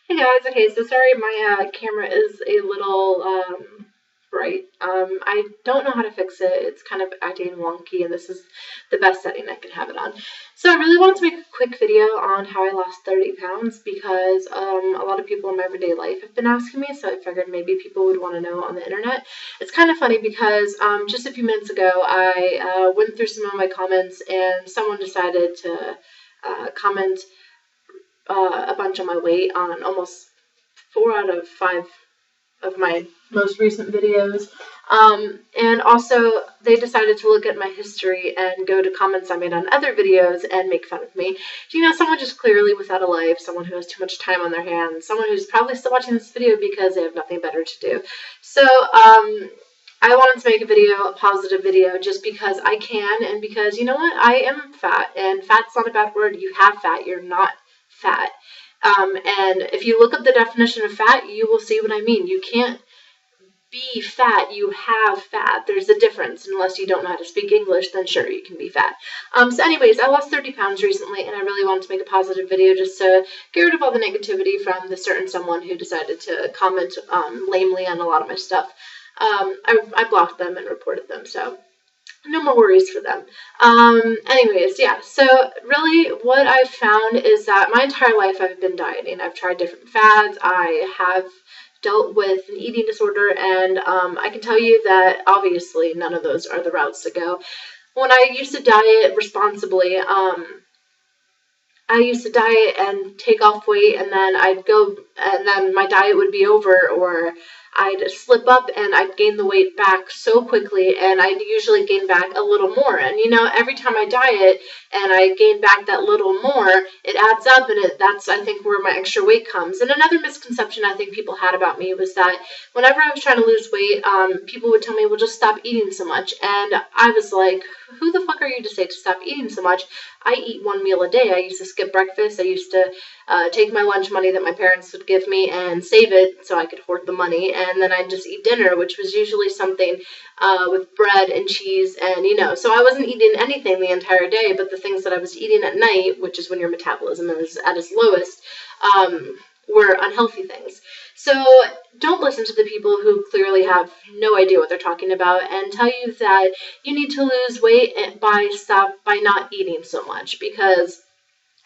Hey guys, okay, so sorry my camera is a little bright. I don't know how to fix it. It's kind of acting wonky, and this is the best setting I can have it on. So I really wanted to make a quick video on how I lost 30 pounds because a lot of people in my everyday life have been asking me, so I figured maybe people would want to know on the internet. It's kind of funny because just a few minutes ago I went through some of my comments and someone decided to comment a bunch on my weight on almost 4 out of 5 of my most recent videos. And also, they decided to look at my history and go to comments I made on other videos and make fun of me. You know, someone just clearly without a life, someone who has too much time on their hands, someone who's probably still watching this video because they have nothing better to do. So, I wanted to make a video, a positive video, just because I can, and because, you know what, I am fat, and fat's not a bad word. You have fat, you're not fat. And if you look up the definition of fat, you will see what I mean. You can't be fat, you have fat. There's a difference. Unless you don't know how to speak English, then sure, you can be fat. So anyways, I lost 30 pounds recently, and I really wanted to make a positive video just to get rid of all the negativity from the certain someone who decided to comment lamely on a lot of my stuff. I blocked them and reported them, so no more worries for them. Anyways, yeah, so really what I've found is that my entire life I've been dieting. I've tried different fads. I have dealt with an eating disorder, and I can tell you that obviously none of those are the routes to go. When I used to diet responsibly, I used to diet and take off weight, and then I'd go, and then my diet would be over, or I'd slip up and I'd gain the weight back so quickly, and I'd usually gain back a little more. And you know, every time I diet and I gain back that little more, it adds up, and that's, I think, where my extra weight comes. And another misconception I think people had about me was that whenever I was trying to lose weight, people would tell me, well, just stop eating so much. And I was like, who the fuck are you to say to stop eating so much? I eat one meal a day. I used to skip breakfast. I used to take my lunch money that my parents would give me and save it so I could hoard the money, and then I'd just eat dinner, which was usually something with bread and cheese, and you know, so I wasn't eating anything the entire day, but the things that I was eating at night, which is when your metabolism is at its lowest, were unhealthy things. So don't listen to the people who clearly have no idea what they're talking about and tell you that you need to lose weight by not eating so much, because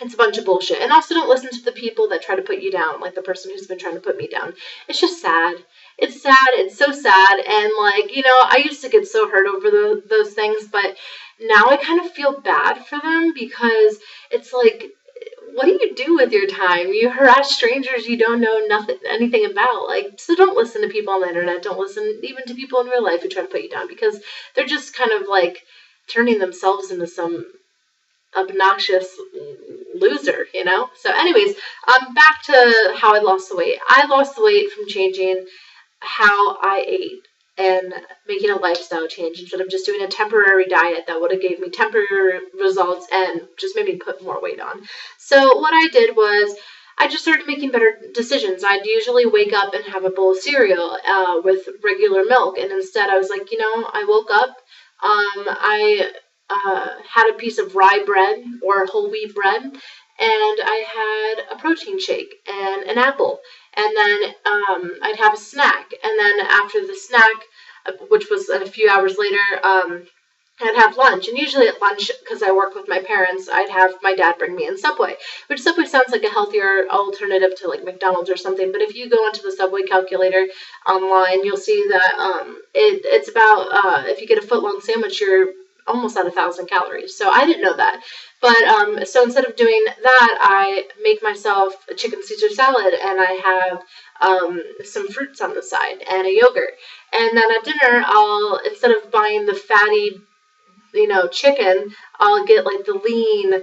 it's a bunch of bullshit. And also don't listen to the people that try to put you down, like the person who's been trying to put me down. It's just sad. It's sad. It's so sad. And like, you know, I used to get so hurt over those things, but now I kind of feel bad for them, because it's like, what do you do with your time? You harass strangers you don't know anything about. Like, so don't listen to people on the internet. Don't listen even to people in real life who try to put you down, because they're just kind of like turning themselves into some obnoxious loser, you know? So anyways, back to how I lost the weight. I lost the weight from changing how I ate and making a lifestyle change instead of just doing a temporary diet that would have gave me temporary results and just made me put more weight on. So what I did was I just started making better decisions. I'd usually wake up and have a bowl of cereal with regular milk, and instead I was like, you know, I woke up, I had a piece of rye bread or whole wheat bread, and I had a protein shake and an apple, and then I'd have a snack, and then after the snack, which was a few hours later, I'd have lunch. And usually at lunch, because I work with my parents, I'd have my dad bring me in Subway, which Subway sounds like a healthier alternative to like McDonald's or something, but if you go into the Subway calculator online, you'll see that it's about, if you get a foot-long sandwich, you're almost at 1,000 calories. So I didn't know that. But so instead of doing that, I make myself a chicken Caesar salad, and I have some fruits on the side and a yogurt. And then at dinner, I'll, instead of buying the fatty, you know, chicken, I'll get like the lean,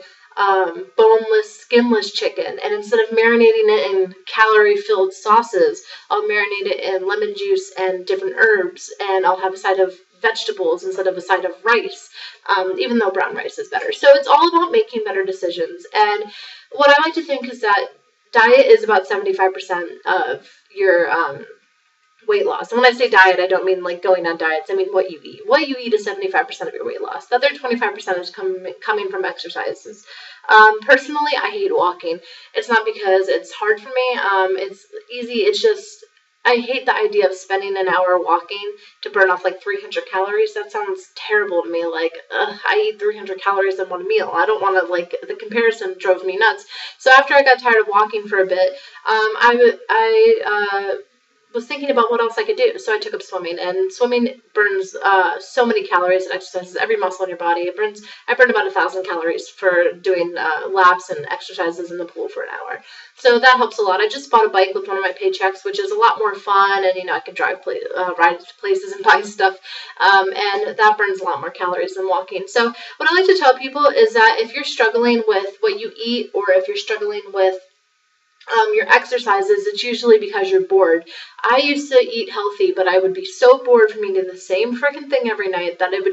boneless, skinless chicken. And instead of marinating it in calorie-filled sauces, I'll marinate it in lemon juice and different herbs, and I'll have a side of vegetables instead of a side of rice, even though brown rice is better. So it's all about making better decisions. And what I like to think is that diet is about 75% of weight loss. And when I say diet, I don't mean like going on diets. I mean what you eat. What you eat is 75% of your weight loss. The other 25% is coming from exercises. Personally, I hate walking. It's not because it's hard for me. It's easy. It's just I hate the idea of spending an hour walking to burn off like 300 calories. That sounds terrible to me. Like, I eat 300 calories in one meal. I don't want to, like, the comparison drove me nuts. So after I got tired of walking for a bit, I was thinking about what else I could do. So I took up swimming, and swimming burns so many calories. It exercises every muscle in your body. I burned about 1,000 calories for doing laps and exercises in the pool for an hour. So that helps a lot. I just bought a bike with one of my paychecks, which is a lot more fun, and I can ride to places and buy stuff, and that burns a lot more calories than walking. So what I like to tell people is that if you're struggling with what you eat, or if you're struggling with your exercises, it's usually because you're bored. I used to eat healthy, but I would be so bored from eating the same freaking thing every night that it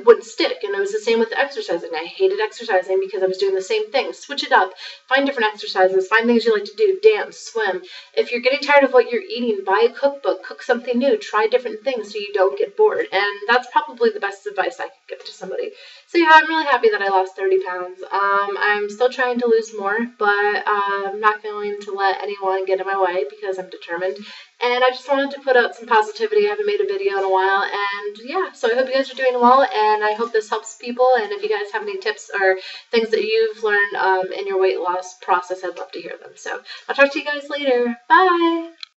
wouldn't stick. And it was the same with exercising. I hated exercising because I was doing the same thing. Switch it up. Find different exercises. Find things you like to do. Dance, swim. If you're getting tired of what you're eating, buy a cookbook. Cook something new. Try different things so you don't get bored. And that's probably the best advice I could give to somebody. So yeah, I'm really happy that I lost 30 pounds. I'm still trying to lose more, but I'm not going to let anyone get in my way because I'm determined. And I just wanted to put out some positivity. I haven't made a video in a while, and yeah, so I hope you guys are doing well, and I hope this helps people. And if you guys have any tips or things that you've learned in your weight loss process, I'd love to hear them. So I'll talk to you guys later. Bye!